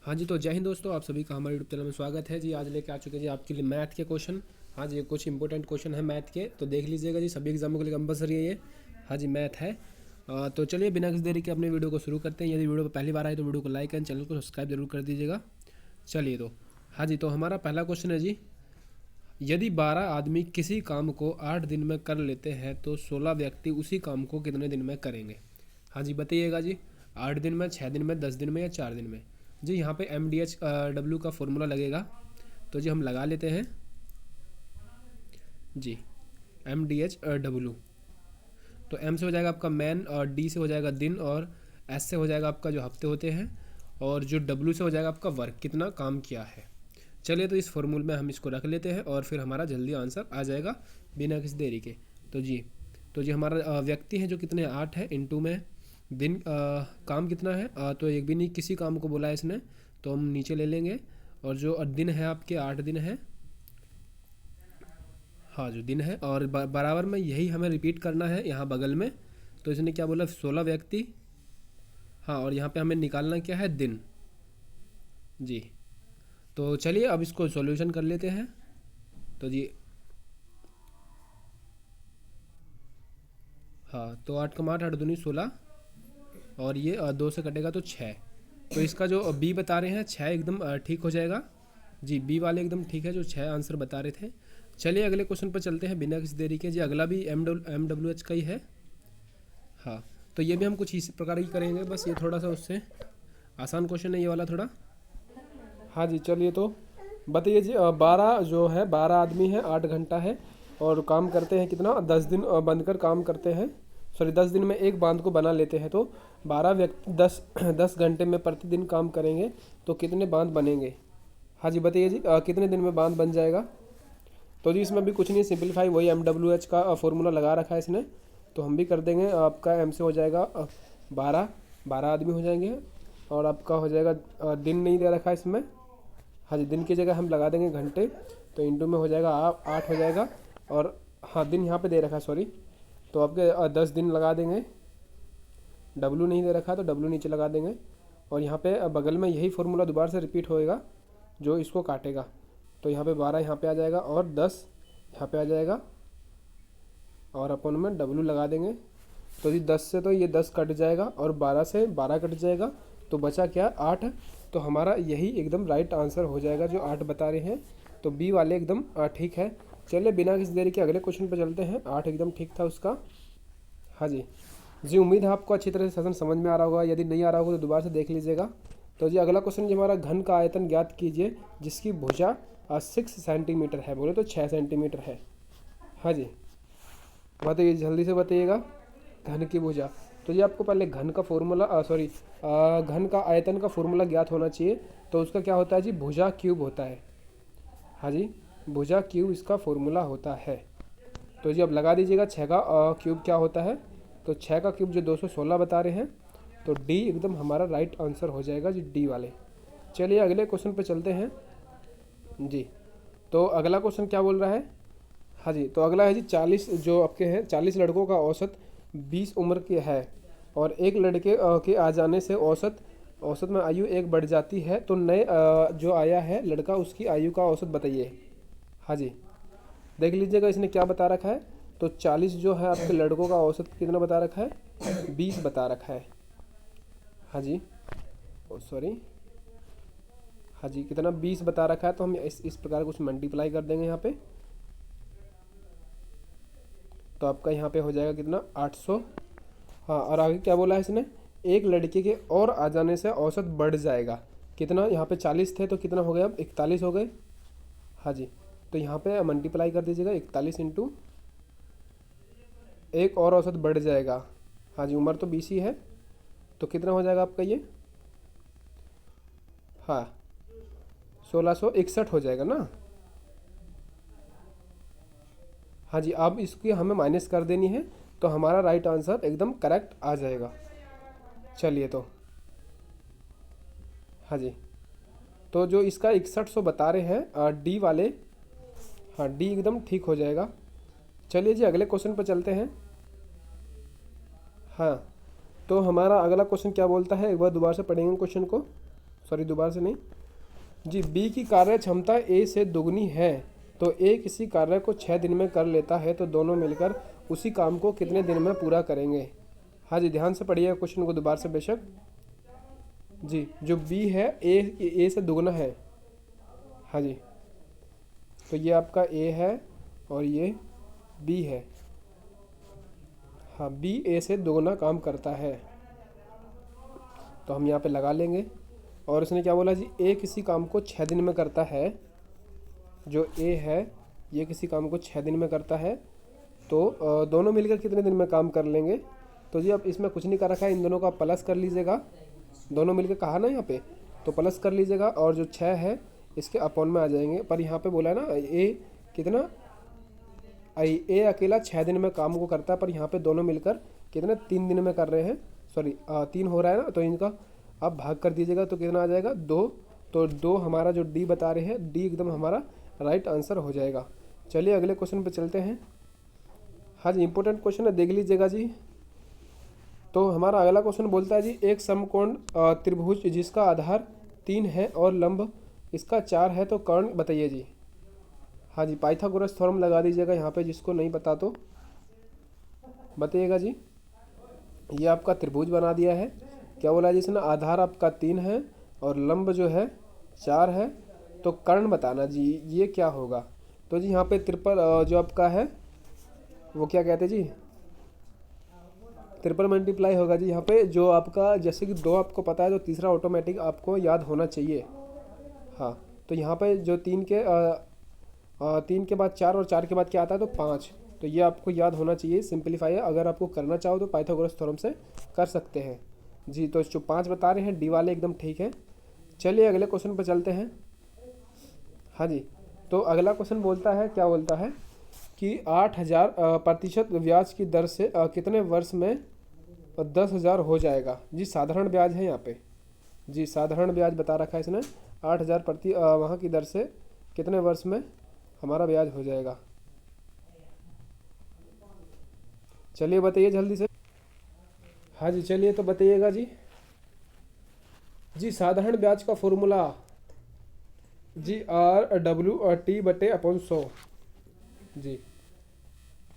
हाँ जी, तो जय हिंद दोस्तों, आप सभी का हमारे यूट्यूब चैनल में स्वागत है जी। आज लेके आ चुके हैं जी आपके लिए मैथ के क्वेश्चन। हाँ जी, कुछ इंपॉर्टेंट क्वेश्चन है मैथ के, तो देख लीजिएगा जी, सभी एग्जामों के लिए कंपलसरी है ये। हाँ जी, मैथ है। तो चलिए बिना किसी देरी के अपने वीडियो को शुरू करते हैं। यदि वीडियो पर पहली बार आए तो वीडियो को लाइक एंड चैनल को सब्सक्राइब जरूर कर दीजिएगा। चलिए तो हाँ जी, तो हमारा पहला क्वेश्चन है जी, यदि 12 आदमी किसी काम को 8 दिन में कर लेते हैं तो 16 व्यक्ति उसी काम को कितने दिन में करेंगे। हाँ जी बताइएगा जी, 8 दिन में, 6 दिन में, 10 दिन में या 4 दिन में। जी यहाँ पे MDH W का फॉर्मूला लगेगा, तो जी हम लगा लेते हैं जी MDH W। तो M से हो जाएगा आपका मैन, और D से हो जाएगा दिन, और S से हो जाएगा आपका जो हफ्ते होते हैं, और जो W से हो जाएगा आपका वर्क, कितना काम किया है। चलिए तो इस फॉर्मूले में हम इसको रख लेते हैं और फिर हमारा जल्दी आंसर आ जाएगा बिना किसी देरी के। तो जी हमारा व्यक्ति है जो कितने 8 है, इंटू में दिन, काम कितना है, तो एक भी नहीं, किसी काम को बोला है इसने, तो हम नीचे ले लेंगे। और जो दिन है आपके 8 दिन है, हाँ जो दिन है, और बराबर में यही हमें रिपीट करना है यहाँ बगल में। तो इसने क्या बोला, 16 व्यक्ति। हाँ, और यहाँ पे हमें निकालना क्या है, दिन जी। तो चलिए अब इसको सॉल्यूशन कर लेते हैं। तो जी हाँ, तो 8 कमा 8, 8 दूनी 16, और ये 2 से कटेगा तो 6। तो इसका जो बी बता रहे हैं 6 एकदम ठीक हो जाएगा जी। बी वाले एकदम ठीक है, जो 6 आंसर बता रहे थे। चलिए अगले क्वेश्चन पर चलते हैं बिना किसी देरी के जी। अगला भी MWH का ही है। हाँ, तो ये भी हम कुछ इसी प्रकार ही करेंगे, बस ये थोड़ा सा उससे आसान क्वेश्चन है ये वाला थोड़ा। हाँ जी, चलिए तो बताइए जी, 12 जो है, 12 आदमी है, 8 घंटा है, और काम करते हैं कितना, 10 दिन बंधकर काम करते हैं। सॉरी, 10 दिन में एक बांध को बना लेते हैं। तो 12 व्यक्ति 10 घंटे में प्रतिदिन काम करेंगे तो कितने बांध बनेंगे। हाँ जी बताइए जी, कितने दिन में बांध बन जाएगा। तो जी इसमें भी कुछ नहीं, सिंपलीफाई वही MWH का फॉर्मूला लगा रखा है इसने, तो हम भी कर देंगे। आपका M से हो जाएगा 12 आदमी हो जाएंगे, और आपका हो जाएगा दिन नहीं दे रखा है इसमें। हाँ जी, दिन की जगह हम लगा देंगे घंटे, तो इंटू में हो जाएगा 8 हो जाएगा। और हाँ, दिन यहाँ पे दे रखा है, सॉरी, तो आपके 10 दिन लगा देंगे। W नहीं दे रखा है तो W नीचे लगा देंगे, और यहाँ पे बगल में यही फॉर्मूला दोबारा से रिपीट होएगा जो इसको काटेगा। तो यहाँ पे 12 यहाँ पे आ जाएगा, और 10 यहाँ पे आ जाएगा, और अपन में W लगा देंगे। तो जी 10 से तो ये 10 कट जाएगा, और 12 से 12 कट जाएगा, तो बचा क्या, 8। तो हमारा यही एकदम राइट आंसर हो जाएगा जो 8 बता रहे हैं। तो बी वाले एकदम ठीक है। चलिए बिना किसी देरी के अगले क्वेश्चन पर चलते हैं। 8 एकदम ठीक था उसका। हाँ जी जी, उम्मीद है आपको अच्छी तरह से सेशन समझ में आ रहा होगा। यदि नहीं आ रहा होगा तो दोबारा से देख लीजिएगा। तो जी अगला क्वेश्चन जी, हमारा घन का आयतन ज्ञात कीजिए जिसकी भुजा 6 सेंटीमीटर है। बोले तो 6 सेंटीमीटर है। हाँ जी बताइए, जल्दी से बताइएगा घन की भुजा। तो ये आपको पहले घन का फॉर्मूला, सॉरी, घन का आयतन का फॉर्मूला ज्ञात होना चाहिए। तो उसका क्या होता है जी, भुजा क्यूब होता है। हाँ जी, भुजा क्यूब इसका फॉर्मूला होता है। तो जी अब लगा दीजिएगा 6 का क्यूब क्या होता है। तो 6 का क्यूब जो 216 बता रहे हैं, तो डी एकदम हमारा राइट आंसर हो जाएगा जी, डी वाले। चलिए अगले क्वेश्चन पे चलते हैं जी। तो अगला क्वेश्चन क्या बोल रहा है। हाँ जी, तो अगला है जी, 40 जो आपके हैं, 40 लड़कों का औसत 20 उम्र के है, और एक लड़के के आ जाने से औसत में आयु 1 बढ़ जाती है। तो नए जो आया है लड़का, उसकी आयु का औसत बताइए। हाँ जी देख लीजिएगा इसने क्या बता रखा है। तो 40 जो है आपके लड़कों का औसत कितना बता रखा है, 20 बता रखा है। हाँ जी, सॉरी, हाँ जी कितना, 20 बता रखा है। तो हम इस प्रकार कुछ मल्टीप्लाई कर देंगे यहाँ पे। तो आपका यहाँ पे हो जाएगा कितना, 800। हाँ, और आगे क्या बोला है इसने, एक लड़के के और आ जाने से औसत बढ़ जाएगा। कितना, यहाँ पे 40 थे तो कितना हो गया, अब 41 हो गए। हाँ जी, तो यहाँ पे मल्टीप्लाई कर दीजिएगा, 41 इंटू एक और औसत बढ़ जाएगा। हाँ जी, उम्र तो 20 ही है, तो कितना हो जाएगा आपका ये, हाँ 1661 हो जाएगा ना। हाँ जी, अब इसकी हमें माइनस कर देनी है, तो हमारा राइट आंसर एकदम करेक्ट आ जाएगा। चलिए तो हाँ जी, तो जो इसका 6100 बता रहे हैं डी वाले, हाँ डी एकदम ठीक हो जाएगा। चलिए जी अगले क्वेश्चन पर चलते हैं। हाँ, तो हमारा अगला क्वेश्चन क्या बोलता है, एक बार दोबारा से पढ़ेंगे क्वेश्चन को। सॉरी दोबारा से नहीं जी, बी की कार्य क्षमता ए से दुगनी है तो ए किसी कार्य को 6 दिन में कर लेता है तो दोनों मिलकर उसी काम को कितने दिन में पूरा करेंगे। हाँ जी, ध्यान से पढ़िए क्वेश्चन को दोबारा से बेशक। जी, जो बी है ए से दुगना है। हाँ जी, तो ये आपका ए है और ये बी है। हाँ, बी ए से दोगुना काम करता है तो हम यहाँ पे लगा लेंगे। और उसने क्या बोला जी, ए किसी काम को 6 दिन में करता है। जो ए है ये किसी काम को 6 दिन में करता है तो दोनों मिलकर कितने दिन में काम कर लेंगे। तो जी अब इसमें कुछ नहीं कर रखा है, इन दोनों का प्लस कर लीजिएगा। दोनों मिलकर कहा ना यहाँ पे, तो प्लस कर लीजिएगा और जो 6 है इसके अपॉन में आ जाएंगे। पर यहाँ पे बोला है ना ए कितना, ए अकेला 6 दिन में काम को करता है पर यहाँ पे दोनों मिलकर कितने 3 दिन में कर रहे हैं। सॉरी 3 हो रहा है ना, तो इनका आप भाग कर दीजिएगा तो कितना आ जाएगा 2। तो 2 हमारा जो डी बता रहे हैं, डी एकदम हमारा राइट आंसर हो जाएगा। चलिए अगले क्वेश्चन पे चलते हैं। हाँ जी, इंपॉर्टेंट क्वेश्चन है, देख लीजिएगा जी। तो हमारा अगला क्वेश्चन बोलता है जी, एक समकोण त्रिभुज जिसका आधार 3 है और लंब इसका 4 है तो कर्ण बताइए जी। हाँ जी, पाइथागोरस थ्योरम लगा दीजिएगा यहाँ पे, जिसको नहीं पता तो बताइएगा जी। ये आपका त्रिभुज बना दिया है। क्या बोला जी इसने, आधार आपका 3 है और लंब जो है 4 है तो कर्ण बताना जी, ये क्या होगा। तो जी यहाँ पे ट्रिपल जो आपका है वो क्या कहते हैं जी, ट्रिपल मल्टीप्लाई होगा जी। यहाँ पे जो आपका जैसे कि 2 आपको पता है तो तीसरा ऑटोमेटिक आपको याद होना चाहिए। हाँ, तो यहाँ पे जो 3 के बाद 4 और 4 के बाद क्या आता है तो 5, तो ये आपको याद होना चाहिए। सिंपलीफाई है, अगर आपको करना चाहो तो पाइथागोरस थ्योरम से कर सकते हैं जी। तो जो 5 बता रहे हैं डी वाले एकदम ठीक है। चलिए अगले क्वेश्चन पर चलते हैं। हाँ जी, तो अगला क्वेश्चन बोलता है, क्या बोलता है कि 8,000% ब्याज की दर से कितने वर्ष में 10,000 हो जाएगा जी। साधारण ब्याज है यहाँ पे जी, साधारण ब्याज बता रखा है इसने। 8,000 प्रति वहाँ की दर से कितने वर्ष में हमारा ब्याज हो जाएगा। चलिए बताइए जल्दी से। हाँ जी, चलिए तो बताइएगा जी। जी साधारण ब्याज का फॉर्मूला जी RW/T/100 जी,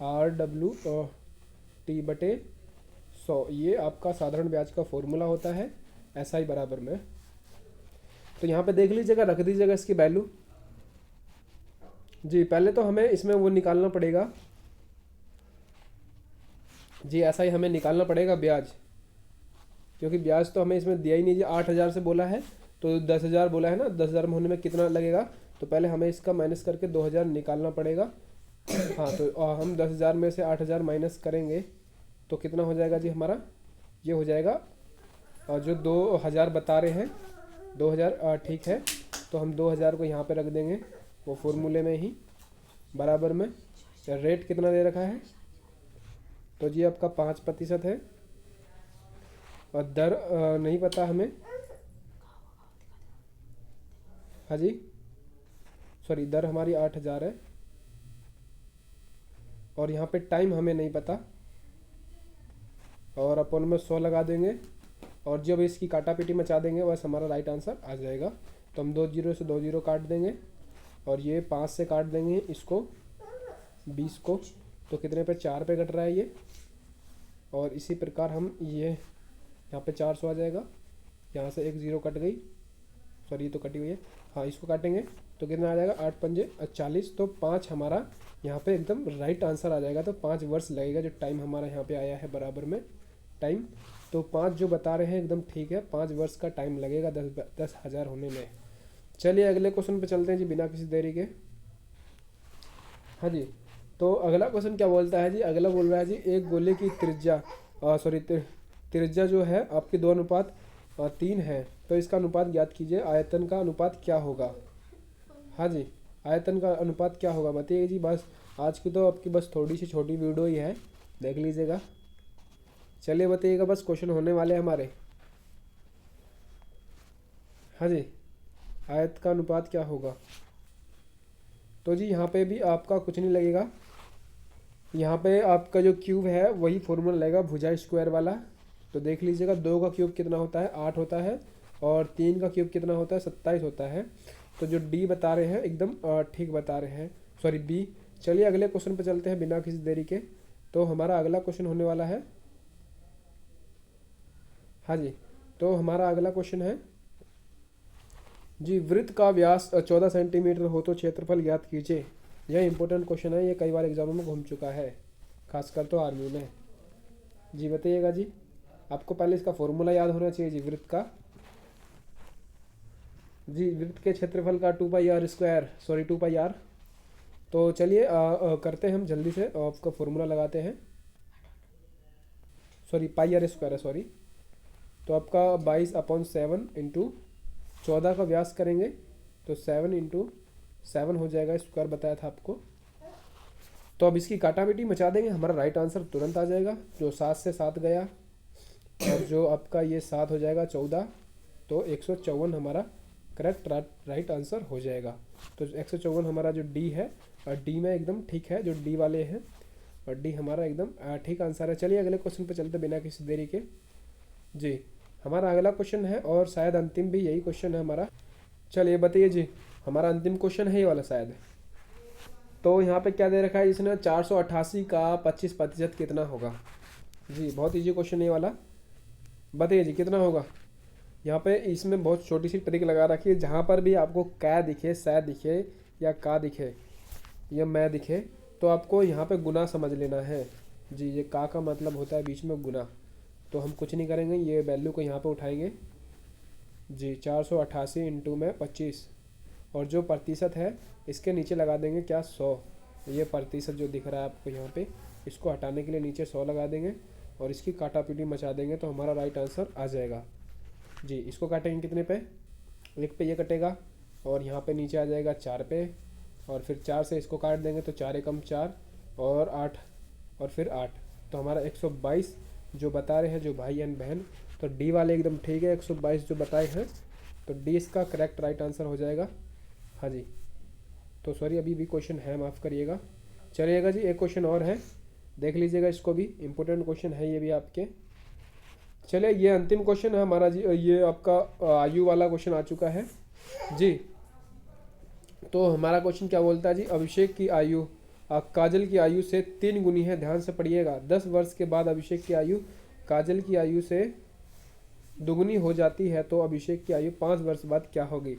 RW/T/100 ये आपका साधारण ब्याज का फॉर्मूला होता है SI बराबर में। तो यहाँ पे देख लीजिएगा, रख दीजिएगा इसकी वैल्यू जी। पहले तो हमें इसमें वो निकालना पड़ेगा जी, SI हमें निकालना पड़ेगा ब्याज, क्योंकि ब्याज तो हमें इसमें दिया ही नहीं जी। 8,000 से बोला है तो 10,000 बोला है ना, 10,000 में होने में कितना लगेगा, तो पहले हमें इसका माइनस करके 2,000 निकालना पड़ेगा। हाँ, तो हम 10,000 में से 8,000 माइनस करेंगे तो कितना हो जाएगा जी हमारा, ये हो जाएगा और जो 2,000 बता रहे हैं 2,000 ठीक है। तो हम 2,000 को यहाँ पे रख देंगे वो फॉर्मूले में ही बराबर में। रेट कितना दे रखा है तो जी आपका 5% है और दर नहीं पता हमें। हाँ जी, सॉरी दर हमारी 8,000 है और यहाँ पे टाइम हमें नहीं पता और अपन में 100 लगा देंगे और जब इसकी काटा पीटी मचा देंगे बस हमारा राइट आंसर आ जाएगा। तो हम 2 0 से 2 0 काट देंगे और ये 5 से काट देंगे इसको 20 को, तो कितने पे 4 पे कट रहा है ये। और इसी प्रकार हम ये यहाँ पे 400 आ जाएगा, यहाँ से 1 0 कट गई, सॉरी ये तो कटी हुई है। हाँ, इसको काटेंगे तो कितना आ जाएगा 8 पंजे 40, तो 5 हमारा यहाँ पे एकदम राइट आंसर आ जाएगा। तो 5 वर्ष लगेगा, जो टाइम हमारा यहाँ पे आया है बराबर में टाइम। तो 5 जो बता रहे हैं एकदम ठीक है, 5 वर्ष का टाइम लगेगा 10,000 होने में। चलिए अगले क्वेश्चन पे चलते हैं जी बिना किसी देरी के। हाँ जी, तो अगला क्वेश्चन क्या बोलता है जी, अगला बोल रहा है जी एक गोले की त्रिज्या त्रिज्या जो है आपकी 2:3 है तो इसका अनुपात ज्ञात कीजिए। आयतन का अनुपात क्या होगा। हाँ जी, आयतन का अनुपात क्या होगा बताइए जी। बस आज की तो आपकी बस थोड़ी सी छोटी वीडियो ही है, देख लीजिएगा। चलिए बताइएगा, बस क्वेश्चन होने वाले हैं हमारे। हाँ जी, आयत का अनुपात क्या होगा। तो जी यहाँ पे भी आपका कुछ नहीं लगेगा, यहाँ पे आपका जो क्यूब है वही फॉर्मूला लगेगा भुजा स्क्वायर वाला। तो देख लीजिएगा 2 का क्यूब कितना होता है 8 होता है और 3 का क्यूब कितना होता है, 27 होता है। तो जो डी बता रहे हैं एकदम ठीक बता रहे हैं, सॉरी बी। चलिए अगले क्वेश्चन पे चलते हैं बिना किसी देरी के। तो हमारा अगला क्वेश्चन होने वाला है, हाँ जी, तो हमारा अगला क्वेश्चन है जी, वृत्त का व्यास 14 सेंटीमीटर हो तो क्षेत्रफल ज्ञात कीजिए। यह इंपॉर्टेंट क्वेश्चन है, ये कई बार एग्जामों में घूम चुका है, खासकर तो आर्मी में। जी बताइएगा जी, आपको पहले इसका फॉर्मूला याद होना चाहिए जी वृत्त का। जी वृत्त के क्षेत्रफल का 2πr², सॉरी 2πr। तो चलिए करते हैं हम जल्दी से, आपका फॉर्मूला लगाते हैं, सॉरी πr² है, सॉरी। तो आपका 22/7 इंटू 14 का व्यास करेंगे तो 7 इंटू 7 हो जाएगा, स्क्वायर बताया था आपको। तो अब इसकी काटाबेटी मचा देंगे, हमारा राइट आंसर तुरंत आ जाएगा। जो 7 से 7 गया और जो आपका ये 7 हो जाएगा 14, तो 154 हमारा करेक्ट राइट आंसर हो जाएगा। तो 154 हमारा जो डी है, और डी में एकदम ठीक है, जो डी वाले हैं, और डी हमारा एकदम ठीक आंसर है। चलिए अगले क्वेश्चन पे चलते बिना किसी देरी के। जी हमारा अगला क्वेश्चन है, और शायद अंतिम भी यही क्वेश्चन है हमारा। चलिए बताइए जी, हमारा अंतिम क्वेश्चन है ये वाला शायद। तो यहाँ पे क्या दे रखा है इसने, 488 का 25% कितना होगा। जी बहुत इजी क्वेश्चन ये वाला, बताइए जी कितना होगा। यहाँ पे इसमें बहुत छोटी सी ट्रिक लगा रखी है, जहाँ पर भी आपको कै दिखे, सै दिखे, या का दिखे, या मैं दिखे, तो आपको यहाँ पे गुना समझ लेना है। जी ये का मतलब होता है बीच में गुना। तो हम कुछ नहीं करेंगे, ये वैल्यू को यहाँ पे उठाएंगे जी, 488 इंटू में 25, और जो प्रतिशत है इसके नीचे लगा देंगे क्या, 100। ये प्रतिशत जो दिख रहा है आपको यहाँ पे, इसको हटाने के लिए नीचे 100 लगा देंगे, और इसकी काटापीटी मचा देंगे, तो हमारा राइट आंसर आ जाएगा। जी इसको काटेंगे कितने पे, 1 पे ये कटेगा, और यहाँ पे नीचे आ जाएगा 4 पे, और फिर 4 से इसको काट देंगे तो 4 एकम 4, और 8, और फिर 8, तो हमारा 122 जो बता रहे हैं जो भाई एंड बहन। तो डी वाले एकदम ठीक है, 122 जो बताए हैं, तो डी इसका करेक्ट राइट आंसर हो जाएगा। हाँ जी, तो सॉरी अभी भी क्वेश्चन है, माफ़ करिएगा। चलिएगा जी एक क्वेश्चन और है, देख लीजिएगा इसको भी, इम्पोर्टेंट क्वेश्चन है ये भी आपके। चलिए ये अंतिम क्वेश्चन है हमारा जी, ये आपका आयु वाला क्वेश्चन आ चुका है जी। तो हमारा क्वेश्चन क्या बोलता है जी, अभिषेक की आयु काजल की आयु से 3 गुनी है। ध्यान से पढ़िएगा, 10 वर्ष के बाद अभिषेक की आयु काजल की आयु से दुगुनी हो जाती है, तो अभिषेक की आयु 5 वर्ष बाद क्या होगी।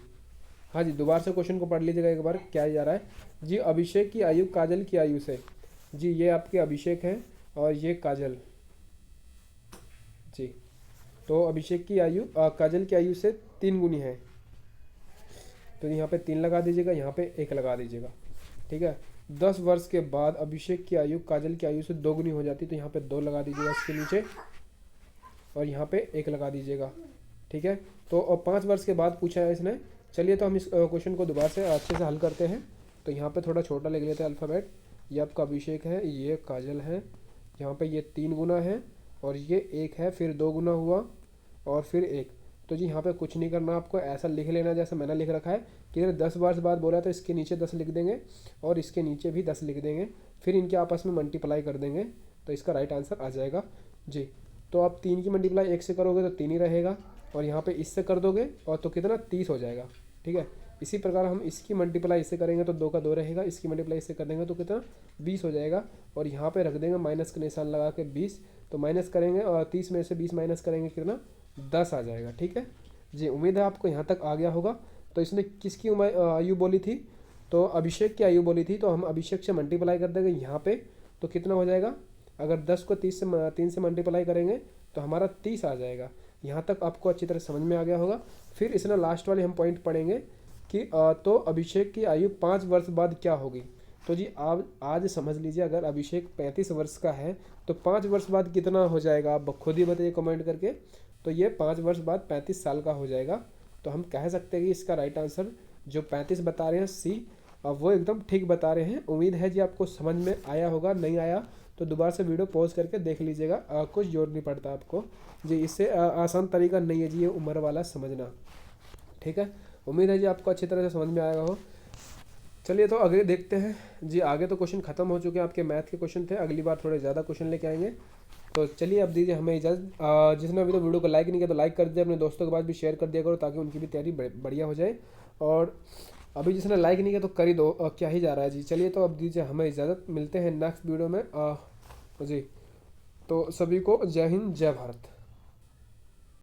हाँ जी दोबारा से क्वेश्चन को पढ़ लीजिएगा एक बार, क्या जा रहा है जी, अभिषेक की आयु काजल की आयु से, जी ये आपके अभिषेक हैं और ये काजल जी। तो अभिषेक की आयु काजल की आयु से 3 गुनी है, तो यहाँ पे 3 लगा दीजिएगा, यहाँ पे 1 लगा दीजिएगा, ठीक है। 10 वर्ष के बाद अभिषेक की आयु काजल की आयु से 2 गुनी हो जाती है, तो यहाँ पे 2 लगा दीजिएगा इसके नीचे, और यहाँ पे 1 लगा दीजिएगा, ठीक है। तो 5 वर्ष के बाद पूछा है इसने। चलिए तो हम इस क्वेश्चन को दोबारा से अच्छे से हल करते हैं। तो यहाँ पे थोड़ा छोटा लिख लेते हैं अल्फ़ाबेट। ये आपका अभिषेक है, ये काजल है, यहाँ पे ये 3 गुना है, और ये 1 है, फिर 2 गुना हुआ, और फिर 1। तो जी यहाँ पे कुछ नहीं करना, आपको ऐसा लिख लेना जैसे मैंने लिख रखा है कि 10 वर्ष बाद बोला तो इसके नीचे 10 लिख देंगे, और इसके नीचे भी 10 लिख देंगे, फिर इनके आपस में मल्टीप्लाई कर देंगे, तो इसका राइट आंसर आ जाएगा जी। तो आप 3 की मल्टीप्लाई 1 से करोगे तो 3 ही रहेगा, और यहाँ पे इससे कर दोगे और तो कितना 30 हो जाएगा, ठीक है। इसी प्रकार हम इसकी मल्टीप्लाई इससे करेंगे तो 2 का 2 रहेगा, इसकी मल्टीप्लाई इससे कर देंगे तो कितना 20 हो जाएगा, और यहाँ पे रख देंगे माइनस का निशान लगा के 20, तो माइनस करेंगे और 30 में से 20 माइनस करेंगे कितना 10 आ जाएगा, ठीक है जी। उम्मीद है आपको यहाँ तक आ गया होगा। तो इसने किसकी आयु बोली थी, तो अभिषेक की आयु बोली थी, तो हम अभिषेक से मल्टीप्लाई कर देंगे यहाँ पे, तो कितना हो जाएगा, अगर 10 को 3 से मल्टीप्लाई करेंगे तो हमारा 30 आ जाएगा। यहाँ तक आपको अच्छी तरह समझ में आ गया होगा। फिर इसने लास्ट वाले हम पॉइंट पढ़ेंगे कि तो अभिषेक की आयु 5 वर्ष बाद क्या होगी। तो जी आप आज समझ लीजिए, अगर अभिषेक 35 वर्ष का है तो 5 वर्ष बाद कितना हो जाएगा, आप खुद ही बताइए कमेंट करके। तो ये 5 वर्ष बाद 35 साल का हो जाएगा। तो हम कह सकते हैं कि इसका राइट आंसर जो 35 बता रहे हैं सी, वो एकदम ठीक बता रहे हैं। उम्मीद है जी आपको समझ में आया होगा, नहीं आया तो दोबारा से वीडियो पॉज करके देख लीजिएगा, कुछ जोर नहीं पड़ता आपको जी। इससे आसान तरीका नहीं है जी ये उम्र वाला समझना, ठीक है। उम्मीद है जी आपको अच्छी तरह से समझ में आएगा हो। चलिए तो आगे देखते हैं जी। आगे तो क्वेश्चन खत्म हो चुके हैं, आपके मैथ के क्वेश्चन थे, अगली बार थोड़े ज़्यादा क्वेश्चन लेके आएंगे। तो चलिए अब दीजिए हमें इजाज़त। जिसने अभी तो वीडियो को लाइक नहीं किया तो लाइक कर दीजिए, अपने दोस्तों के पास भी शेयर कर दिया करो ताकि उनकी भी तैयारी बढ़िया हो जाए। और अभी जिसने लाइक नहीं किया तो कर ही दो, क्या ही जा रहा है जी। चलिए तो अब दीजिए हमें इजाज़त, मिलते हैं नेक्स्ट वीडियो में जी। तो सभी को जय हिंद जय भारत।